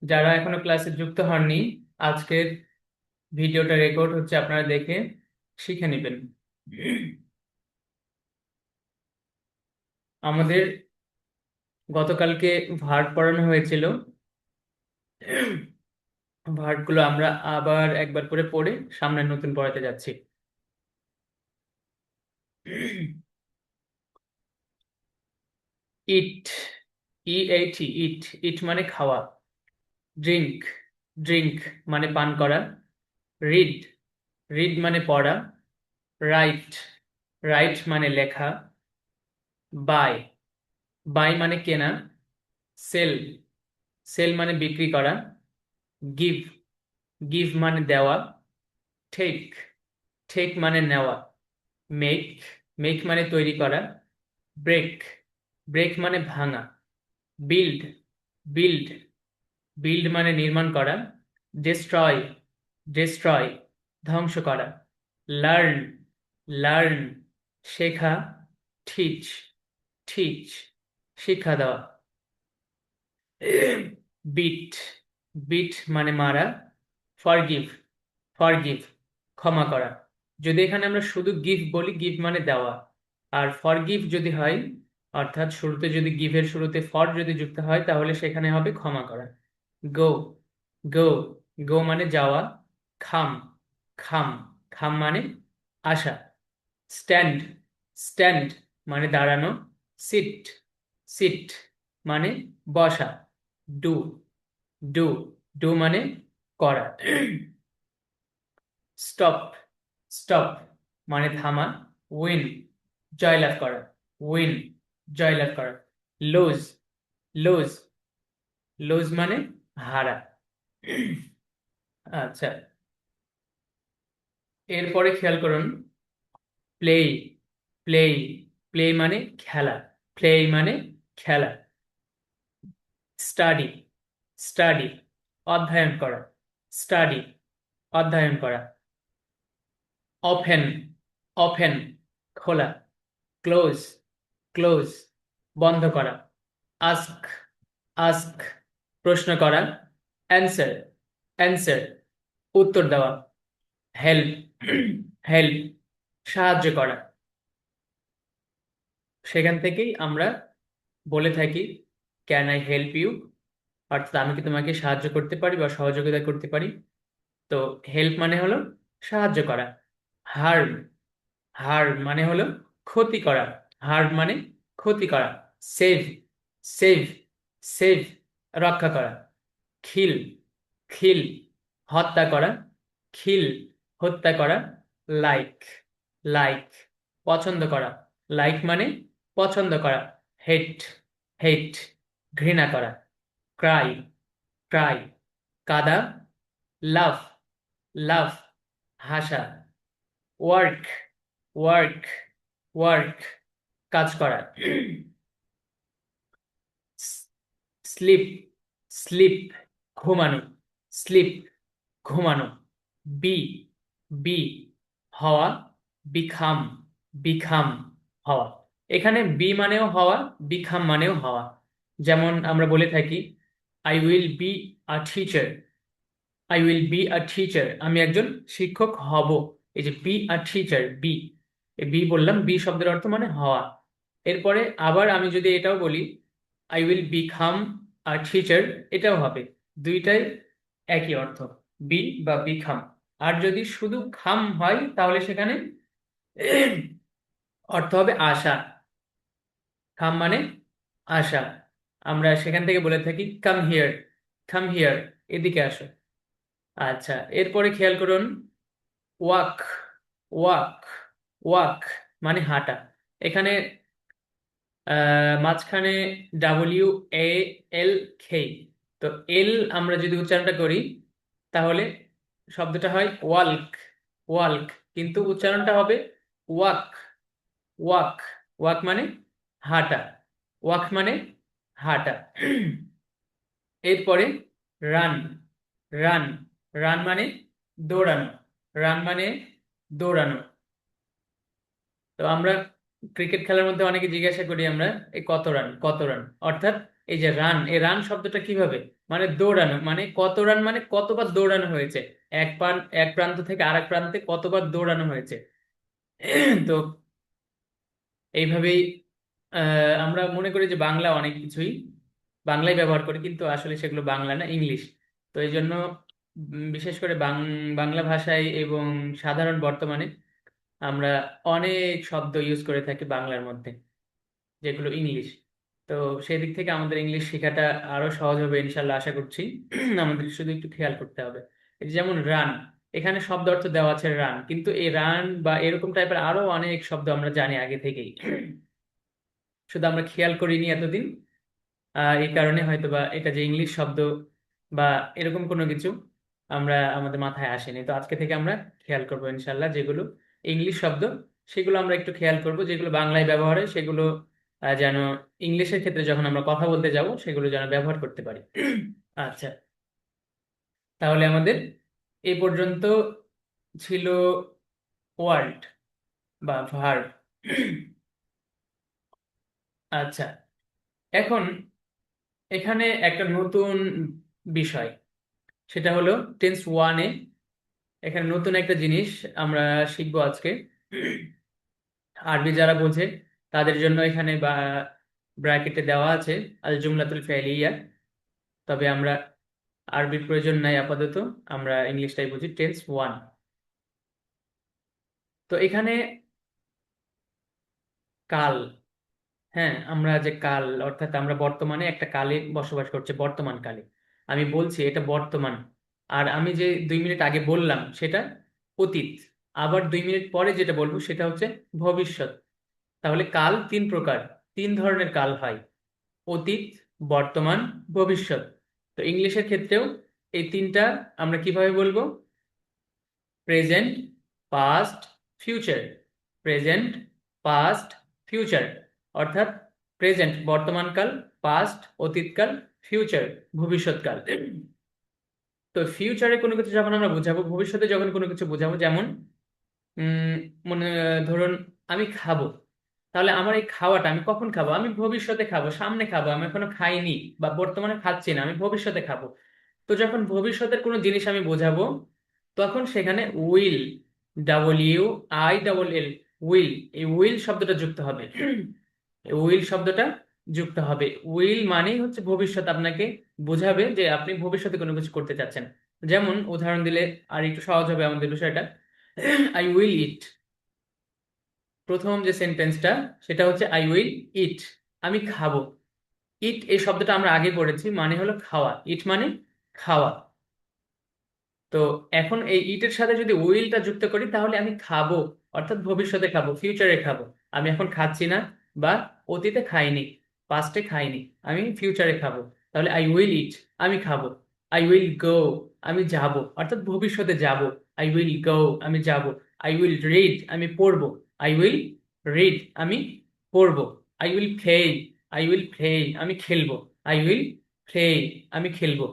যারা এখনো ক্লাসে যুক্ত হননি, আজকের ভিডিওটা রেকর্ড হচ্ছে, আপনারা দেখে শিখে নেবেন। আমাদের গতকালকে ভার্ব পড়ানো হয়েছিল। ভার্বগুলো আমরা আবার একবার করে পড়ে সামনে নতুন পড়াতে যাচ্ছি। ইট, ইএইটি, ইট, ইট মানে খাওয়া। ড্রিঙ্ক, ড্রিঙ্ক মানে পান করা। রিড, রিড মানে পড়া। রাইট, রাইট মানে লেখা। বাই, বাই মানে কেনা। সেল, সেল মানে বিক্রি করা। গিভ, গিভ মানে দেওয়া। টেক, টেক মানে নেওয়া। মেক, মেক মানে তৈরি করা। ব্রেক, ব্রেক মানে ভাঙা। বিল্ড, বিল্ড, বিল্ড মানে নির্মাণ করা। ডিস্ট্রয়, ডিস্ট্রয় ধ্বংস করা। লার্ন, লার্ন শেখা। টিচ, টিচ শিক্ষা দেওয়া। বিট, বিট মানে মারা। ফরগিভ, ফরগিভ ক্ষমা করা। যদি এখানে আমরা শুধু গিভ বলি, গিভ মানে দেওয়া। আর ফরগিভ যদি হয়, অর্থাৎ শুরুতে যদি গিভের শুরুতে ফর যদি যুক্ত হয়, তাহলে সেখানে হবে ক্ষমা করা। গো, গো, গো মানে যাওয়া। খাম, খাম, খাম মানে আসা। স্ট্যান্ড, স্ট্যান্ড মানে দাঁড়ানো। সিট, সিট মানে বসা। ডু, ডু, ডু মানে করা। স্টপ, স্টপ মানে থামা। উইন, জয়লাভ করা। উইন জয়লাভ করা। লুজ, লুজ, লুজ মানে হারা। আচ্ছা, এরপরে খেয়াল করুন। প্লে, প্লে, প্লে মানে খেলা। প্লে মানে খেলা। স্টাডি, স্টাডি অধ্যয়ন করা। স্টাডি অধ্যয়ন করা। ওপেন, ওপেন খোলা। ক্লোজ, ক্লোজ বন্ধ করা। আস্ক, আস্ক প্রশ্ন করা। অ্যান্সার, অ্যান্সার উত্তর দেওয়া। হেল্প, হেল্প সাহায্য করা। সেখান থেকেই আমরা বলে থাকি ক্যান আই হেল্প ইউ, অর্থাৎ আমি কি তোমাকে সাহায্য করতে পারি বা সহযোগিতা করতে পারি। তো হেল্প মানে হলো সাহায্য করা। হার্ম, হার্ম মানে হলো ক্ষতি করা। হার্ম মানে ক্ষতি করা। সেভ, সেভ, সেভ রক্ষা করা। খিল, খিল হত্যা করা। খিল হত্যা করা। লাইক, লাইক পছন্দ করা। লাইক মানে পছন্দ করা। হেট, হেট ঘৃণা করা। ক্রাই, ক্রাই কাদা। লাভ, লাভ হাসা। ওয়ার্ক, ওয়ার্ক, ওয়ার্ক কাজ করা। স্লিপ, স্লিপ ঘুমানো। স্লিপ ঘুমানো। বি, বি হওয়া। বিখাম, বিখাম হওয়া। এখানে বি মানেও হওয়া, বিখাম মানেও হওয়া। যেমন আমরা বলে থাকি I will be a teacher, I will be a teacher আমি একজন শিক্ষক হব। এই যে বি আ টিচার, বি, এই বি বললাম, বি শব্দের অর্থ মানে হওয়া। এরপরে আবার আমি যদি এটাও বলি I will become a teacher, এটাও হবে। দুইটাই একই অর্থ, বি বা বিকাম। আর যদি শুধু খাম হয় তাহলে সেখানে অর্থ হবে আশা। খাম মানে আশা। আমরা সেখান থেকে বলে থাকি কাম হিয়ার, কাম হিয়ার এদিকে আসো। আচ্ছা, এরপরে খেয়াল করুন। ওয়াক, ওয়াক, ওয়াক মানে হাঁটা। এখানে মাঝখানে ডাব্লিউ এ এল কে, তো এল আমরা যদি উচ্চারণটা করি তাহলে শব্দটা হয় ওয়াল্ক, ওয়াল্ক, কিন্তু উচ্চারণটা হবে ওয়াক, ওয়াক। ওয়াক মানে হাঁটা, ওয়াক মানে হাঁটা। এরপরে রান, রান, রান মানে দৌড়ানো। রান মানে দৌড়ানো। তো আমরা ক্রিকেট খেলার মধ্যে অনেকে জিজ্ঞাসা করি আমরা এই কত রান, কত রান, অর্থাৎ এই যে রান, এই রান শব্দটা কিভাবে, মানে দৌড়ানো, মানে কত রান মানে কতবার দৌড়ানো হয়েছে, এক প্রান্ত থেকে আরেক প্রান্তে কতবার দৌড়ানো হয়েছে। তো এইভাবেই আমরা মনে করি যে বাংলা অনেক কিছুই বাংলায় ব্যবহার করি, কিন্তু আসলে সেগুলো বাংলা না, ইংলিশ। তো এই জন্য বিশেষ করে বাংলা ভাষায় এবং সাধারণ বর্তমানে আমরা অনেক শব্দ ইউজ করে থাকি বাংলার মধ্যে, যেগুলো ইংলিশ। তো সেই দিক থেকে আমাদের ইংলিশ শেখাটা আরো সহজ হবে ইনশাল্লাহ, আশা করছি। আমাদের শুধু একটু খেয়াল করতে হবে। এই যে যেমন রান, এখানে শব্দ অর্থ দেওয়া আছে রান, কিন্তু এই রান বা এরকম টাইপের আরো অনেক শব্দ আমরা জানি আগে থেকেই, শুধু আমরা খেয়াল করিনি এতদিন। এই কারণে হয়তো বা এটা যে ইংলিশ শব্দ বা এরকম কোনো কিছু আমরা আমাদের মাথায় আসেনি। তো আজকে থেকে আমরা খেয়াল করবো ইনশাল্লাহ, যেগুলো ইংলিশ শব্দ সেগুলো আমরা একটু খেয়াল করব, যেগুলো বাংলায় ব্যবহার হয় সেগুলো যেন ইংলিশের ক্ষেত্রে যখন আমরা কথা বলতে যাব সেগুলো যেন ব্যবহার করতে পারি। আচ্ছা, তাহলে আমাদের এই পর্যন্ত ছিল ওয়ার্ড বা ভার্ব। আচ্ছা, এখন এখানে একটা নতুন বিষয়, সেটা হলো টেন্স ওয়ানে এখানে নতুন একটা জিনিস আমরা শিখবো আজকে। আরবি যারা বোঝে তাদের জন্য এখানে বা ব্র্যাকেটে দেওয়া আছে আল জুমলাতুল ফেলিয়া, তবে আমরা আরবির প্রয়োজন নাই আপাতত, আমরা ইংলিশটাই বুঝি টেন্স ওয়ান। তো এখানে কাল, হ্যাঁ আমরা যে কাল অর্থাৎ আমরা বর্তমানে একটা কালে বসবাস করছি, বর্তমান কালে আমি বলছি এটা বর্তমান। আর আমি যে 2 মিনিট আগে বললাম সেটা অতীত, আবার 2 মিনিট পরে যেটা বলবো সেটা হচ্ছে ভবিষ্যৎ। তাহলে কাল 3 প্রকার, 3 ধরনের কাল হয়: অতীত, বর্তমান, ভবিষ্যৎ। তো ইংলিশের ক্ষেত্রেও এই তিনটা আমরা কিভাবে বলবো? Present, past, future. Present, past, future. অর্থাৎ প্রেজেন্ট বর্তমানকাল, পাস্ট অতীতকাল, ফিউচার ভবিষ্যৎকাল। তো ফিউচারে কোনো কিছু যখন আমরা বোঝাবো, ভবিষ্যতে যখন কোনো কিছু বোঝাবো, যেমন উম মনে ধরুন আমি খাবো, তাহলে আমার এই খাওয়াটা আমি কখন খাবো? আমি ভবিষ্যতে খাবো, সামনে খাবো, আমি এখনো খাইনি বা বর্তমানে খাচ্ছি না, আমি ভবিষ্যতে খাবো। তো যখন ভবিষ্যতের কোনো জিনিস আমি বোঝাবো, তখন সেখানে উইল, WILL, উইল, এই উইল শব্দটা যুক্ত হবে। উইল শব্দটা যুক্ত হবে। উইল মানেই হচ্ছে ভবিষ্যৎ, আপনাকে বোঝাবে যে আপনি ভবিষ্যতে কোনো কিছু করতে চাচ্ছেন। যেমন উদাহরণ দিলে আর একটু সহজ হবে আমাদের বিষয়টা, আই উইল ইট। প্রথম যে সেন্টেন্সটা সেটা হচ্ছে আই উইল ইট, আমি খাবো। ইট এই শব্দটা আমরা আগে পড়েছি, মানে হলো খাওয়া, ইট মানে খাওয়া। তো এখন এই ইটের সাথে যদি উইলটা যুক্ত করি তাহলে আমি খাবো, অর্থাৎ ভবিষ্যতে খাবো, ফিউচারে খাবো। আমি এখন খাচ্ছি না বা অতীতে খাইনি, পাস্টে খাইনি, আমি ফিউচারে খাবো। তাহলে আই উইল ইট, আমি খাবো। আই উইল গো, আমি যাব, অর্থাৎ ভবিষ্যতে যাব। আই উইল গো, আমি যাব। আই উইল রিড, আমি পড়বো। আই উইল রিড, আমি পড়বো। আই উইল প্লে, আমি খেলবো। আই উইল প্লে, আমি খেলবো।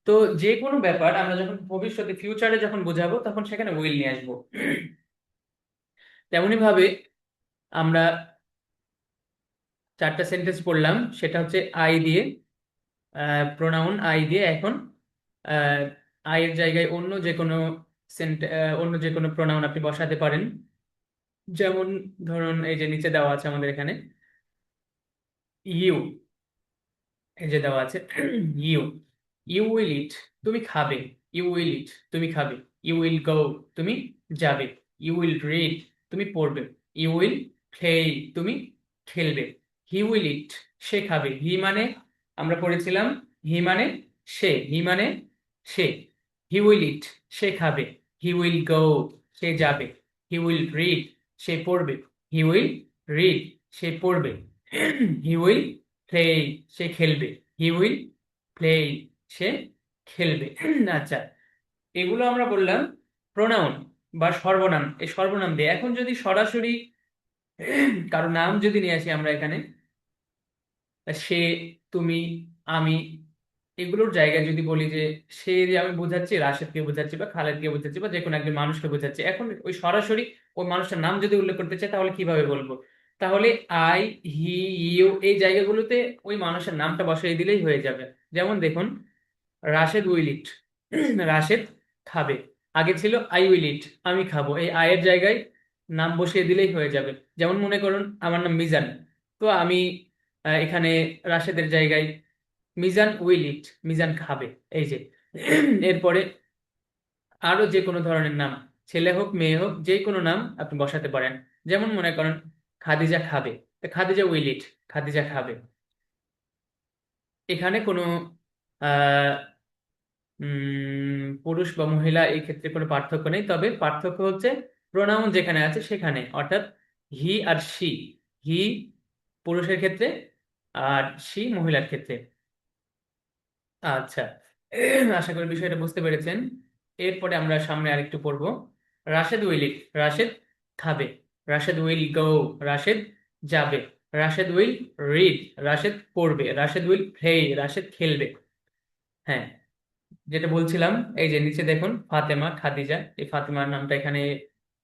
তো যে কোনো ব্যাপার আমরা যখন ভবিষ্যতে ফিউচারে যখন বোঝাবো তখন সেখানে উইল নিয়ে আসবো। তেমনি ভাবে আমরা 4টা সেন্টেন্স পড়লাম, সেটা হচ্ছে আই দিয়ে, প্রোনাউন আই দিয়ে। এখন আই এর জায়গায় অন্য যে কোনো প্রোনাউন আপনি বসাতে পারেন। যেমন ধরুন এই যে নিচে দেওয়া আছে আমাদের এখানে ইউ, এই যে দেওয়া আছে ইউ, ইউ উইল ইট, তুমি খাবে। ইউ উইল ইট, তুমি খাবে। ইউ উইল গো, তুমি যাবে। ইউ উইল রিড, তুমি পড়বে। ইউ উইল প্লে, তুমি খেলবে। হি উইল ইট, সে খাবে। হি মানে আমরা পড়েছিলাম, হি মানে সে, হি মানে সে। হি উইল ইট, সে খাবে। হি উইল গো, সে যাবে। হি উইল রিড, সে পড়বে। হি উইল রিড, সে পড়বে। হি উইল প্লে, সে খেলবে। হি উইল প্লে, সে খেলবে। আচ্ছা, এগুলো আমরা বললাম প্রোনাউন বা সর্বনাম। এই সর্বনাম দিয়ে এখন যদি সরাসরি কারো নাম যদি নিয়ে আসি আমরা এখানে, সে, তুমি, আমি, এগুলোর জায়গায় যদি বলি যে সে যে আমি বোঝাচ্ছি রাশেদকে বোঝাচ্ছি বা খালেদকে বোঝাচ্ছি বা যে কোনো একজন মানুষকে বোঝাচ্ছি, এখন ওই সরাসরি ওই মানুষটার নাম যদি উল্লেখ করতে চাই তাহলে কিভাবে বলবো? তাহলে আই, হি, ইউ এই জায়গাগুলোতে ওই মানুষের নামটা বসিয়ে দিলেই হয়ে যাবে। যেমন দেখুন, রাশেদ উইল ইট, রাশেদ খাবে। আগে ছিল আই উইল ইট, আমি খাবো, এই আয়ের জায়গায় নাম বসিয়ে দিলেই হয়ে যাবে। যেমন মনে করুন আমার নাম মিজান, তো আমি এখানে রাশেদের জায়গায় মিজান উইল ইট, মিজান খাবে। এই যে এরপরে আরো যে কোনো ধরনের নাম, ছেলে হোক মেয়ে হোক যে কোনো নাম আপনি বসাতে পারেন। যেমন মনে করেন খাদিজা খাবে, তো খাদিজা উইল ইট, খাদিজা খাবে। এখানে কোনো আহ পুরুষ বা মহিলা এই ক্ষেত্রে কোনো পার্থক্য নেই, তবে পার্থক্য হচ্ছে প্রোনাউন যেখানে আছে সেখানে, অর্থাৎ হি আর সি। হি পুরুষের ক্ষেত্রে আর সি মহিলার ক্ষেত্রে। আচ্ছা, আশা করি বিষয়টা বুঝতে পেরেছেন। এরপরে আমরা সামনে আরেকটু পড়বো। রাশেদ উইল ইট, রাশেদ খাবে। রাশেদ উইল গো, রাশেদ যাবে। রাশেদ উইল রিড, রাশেদ পড়বে। রাশেদ উইল প্লে, রাশেদ খেলবে। হ্যাঁ, যেটা বলছিলাম, এই যে নিচে দেখুন ফাতেমা, খাদিজা, এই ফাতেমার নামটা এখানে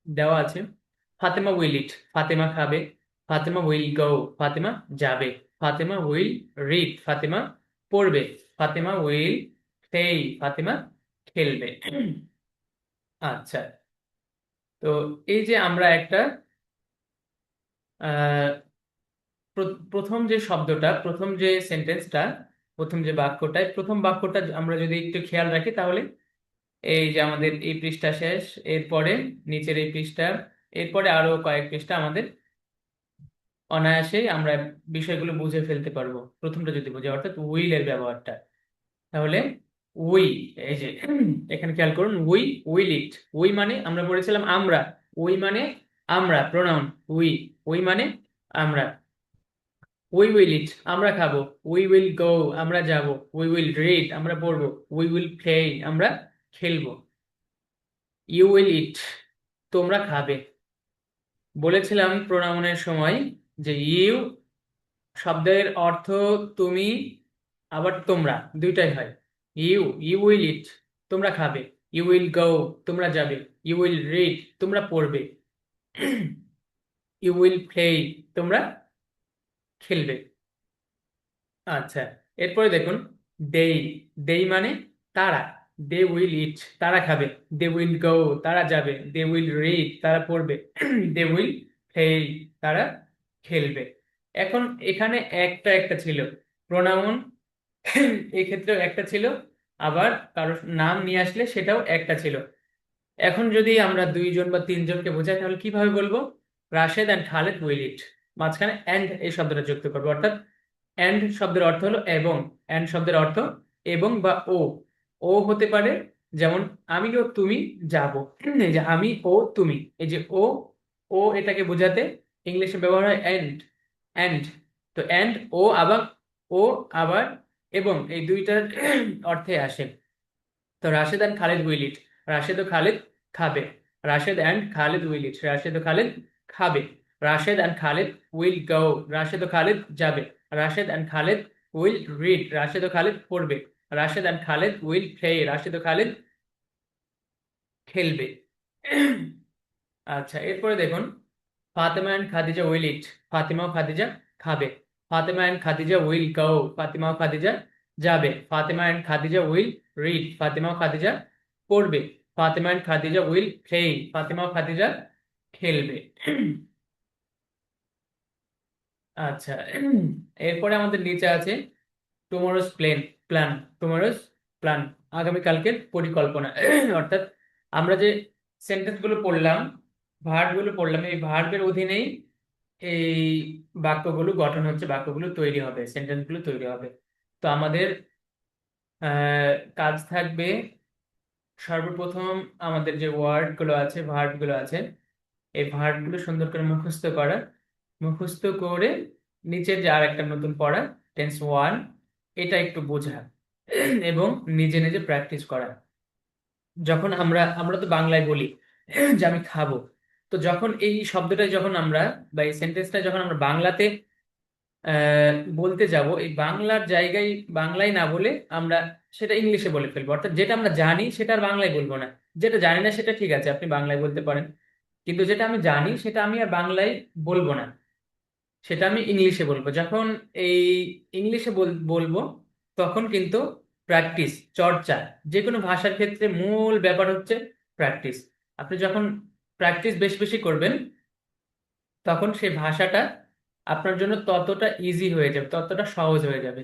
দেওয়া আছে। ফাতেমা উইল ইট, ফাতেমা খাবে। ফাতেমা উইল গো, ফাতেমা যাবে। ফাতেমা উইল রিড, ফাতেমা পড়বে। ফাতেমা উইল প্লে, ফাতেমা খেলবে। আচ্ছা, তো এই যে আমরা একটা আহ প্রথম যে শব্দটা, প্রথম যে সেন্টেন্সটা, প্রথম যে বাক্যটা, প্রথম বাক্যটা আমরা যদি একটু খেয়াল রাখি তাহলে এই যে আমাদের এই পৃষ্ঠা শেষ, এরপরে নিচের এই পৃষ্ঠা, এরপরে আরো কয়েক পৃষ্ঠা আমাদের অনায়াসেই আমরা বিষয়গুলো বুঝে ফেলতে পারবো প্রথমটা যদি বুঝি, অর্থাৎ উইল এর ব্যবহারটা। তাহলে উই, এই যে এখানে খেয়াল করুন, উই উইল ইট। উই মানে আমরা বলেছিলাম আমরা, উই মানে আমরা, প্রোনাউন উই। উই মানে আমরা। উই উইল ইট আমরা খাবো। উই উইল গো আমরা যাব। উই উইল রিড আমরা পড়বো। উই উইল প্লে আমরা খেলবো। ইউ উইল ইট তোমরা খাবে। বলেছিলাম প্রোনাউনের সময় যে ইউ শব্দের অর্থ তুমি আবার তোমরা দুইটাই হয়। ইউ, ইউ উইল ইট তোমরা খাবে। ইউ উইল গো তোমরা যাবে। ইউ উইল রিড তোমরা পড়বে। ইউ উইল প্লে তোমরা খেলবে। আচ্ছা, এরপরে দেখুন দেই। দেই মানে তারা। দে উইল ইট তারা খাবে। দে উইল গো তারা যাবে। দে উইল রিড তারা পড়বে। দে উইল প্লে তারা খেলবে। এখন এখানে একটা একটা ছিল প্রোনাউন, এক্ষেত্রেও একটা ছিল, আবার কারো নাম নিয়ে আসলে সেটাও একটা ছিল। এখন যদি আমরা দুইজন বা তিনজনকে বোঝাই তাহলে কিভাবে বলবো? রাশেদ অ্যান্ড খালেদ উইল ইট, মাঝখানে অ্যান্ড এই শব্দটা যুক্ত করবো, অর্থাৎ অ্যান্ড শব্দের অর্থ হলো এবং। অ্যান্ড শব্দের অর্থ এবং বা ও। ও হতে পারে, যেমন আমি ও তুমি যাব, এই যে আমি ও তুমি, এই যে ও, ও এটাকে বোঝাতে ইংলিশে ব্যবহার হয় অ্যান্ড। অ্যান্ড, তো অ্যান্ড ও আবার, ও আবার এবং, এই দুইটার অর্থে আসে। তো Rashed and Khalid will eat, Rashed ও খালিদ খাবে। Rashed and Khalid will eat, Rashed ও খালিদ খাবে। Rashed and Khalid will go, Rashed ও খালিদ যাবে। Rashed and Khalid will read, Rashed ও খালিদ পড়বে। Rashed and Khalid will play, Rashed ও খালিদ খেলবে। আচ্ছা, এরপরে দেখুন ফাতেমা অ্যান্ড খাদিজা উইল ইট, ফাতিমা ও খাদিজা খাবে। Fatema and Khadija will go, Fatima ও খাদিজা যাবে। Fatema and Khadija will read, Fatima ও খাদিজা পড়বে। Fatema and Khadija will play, Fatima ও খাদিজা খেলবে। আচ্ছা, এরপরে আমাদের নিচে আছে টুমরোজ প্ল্যান। টুমরোজ প্ল্যান আগামীকালকের পরিকল্পনা। অর্থাৎ আমরা যে সেন্টেন্স গুলো পড়লাম, ভার্ব গুলো পড়লাম, এই ভার্বের অধীনেই এই বাক্যগুলো গঠন হচ্ছে, বাক্যগুলো তৈরি হবে, সেন্টেন্স গুলো তৈরি হবে। তো আমাদের কাজ থাকবে সর্বপ্রথম আমাদের যে ওয়ার্ড গুলো আছে, ভার্ব গুলো আছে, এই ভার্ব গুলো সুন্দর করে মুখস্থ করা। মুখস্থ করে নিচের যে আর একটা নতুন পড়া, টেন্স ওয়ান, এটা একটু বোঝা এবং নিজে নিজে প্র্যাকটিস করা। যখন আমরা আমরা তো বাংলায় বলি যে আমি খাবো, তো যখন এই শব্দটা যখন আমরা বা এই সেন্টেন্সটা যখন আমরা বাংলাতে বলতে যাব, এই বাংলার জায়গায় বাংলায় না বলে আমরা সেটা ইংলিশে বলে ফেলবো। অর্থাৎ যেটা আমরা জানি সেটা আর বাংলায় বলবো না। যেটা জানি না সেটা ঠিক আছে আপনি বাংলায় বলতে পারেন, কিন্তু যেটা আমি জানি সেটা আমি আর বাংলায় বলবো না। সেটা আমি ইংলিশে বলবো। যখন এই ইংলিশে বলবো, তখন কিন্তু প্র্যাকটিস, চর্চা, যে কোনো ভাষার ক্ষেত্রে মূল ব্যাপার হচ্ছে প্র্যাকটিস। আপনি যখন প্র্যাকটিস বেশি বেশি করবেন, তখন সেই ভাষাটা আপনার জন্য ততটা ইজি হয়ে যাবে, ততটা সহজ হয়ে যাবে।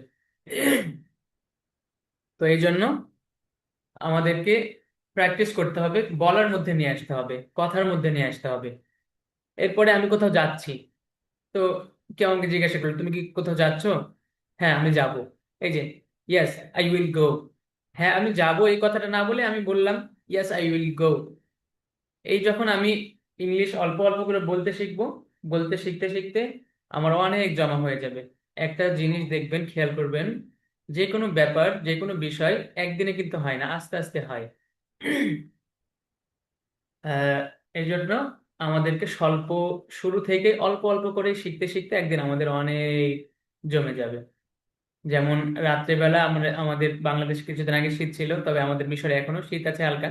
তো এই জন্য আমাদেরকে প্র্যাকটিস করতে হবে, বলার মধ্যে নিয়ে আসতে হবে, কথার মধ্যে নিয়ে আসতে হবে। এরপরে আমি কোথাও যাচ্ছি, তো কেউ আমাকে জিজ্ঞাসা করলো তুমি কি কোথাও যাচ্ছ? হ্যাঁ আমি যাব। এই যে, ইয়েস আই উইল গো। হ্যাঁ আমি যাব এই কথাটা না বলে আমি বললাম ইয়েস আই উইল গো। এই যখন আমি ইংলিশ অল্প অল্প করে বলতে শিখবো, বলতে শিখতে শিখতে আমার অনেক জমা হয়ে যাবে। একটা জিনিস দেখবেন, খেয়াল করবেন, যে কোনো ব্যাপার, যে কোনো বিষয় একদিনে কিন্তু হয় না, আস্তে আস্তে হয়। আহ এই জন্য আমাদেরকে স্বল্প, শুরু থেকে অল্প অল্প করে শিখতে শিখতে একদিন আমাদের অনেক জমে যাবে। যেমন রাত্রেবেলা আমরা, আমাদের বাংলাদেশ কিছুদিন আগে শীত ছিল, তবে আমাদের মিশরে এখনো শীত আছে হালকা।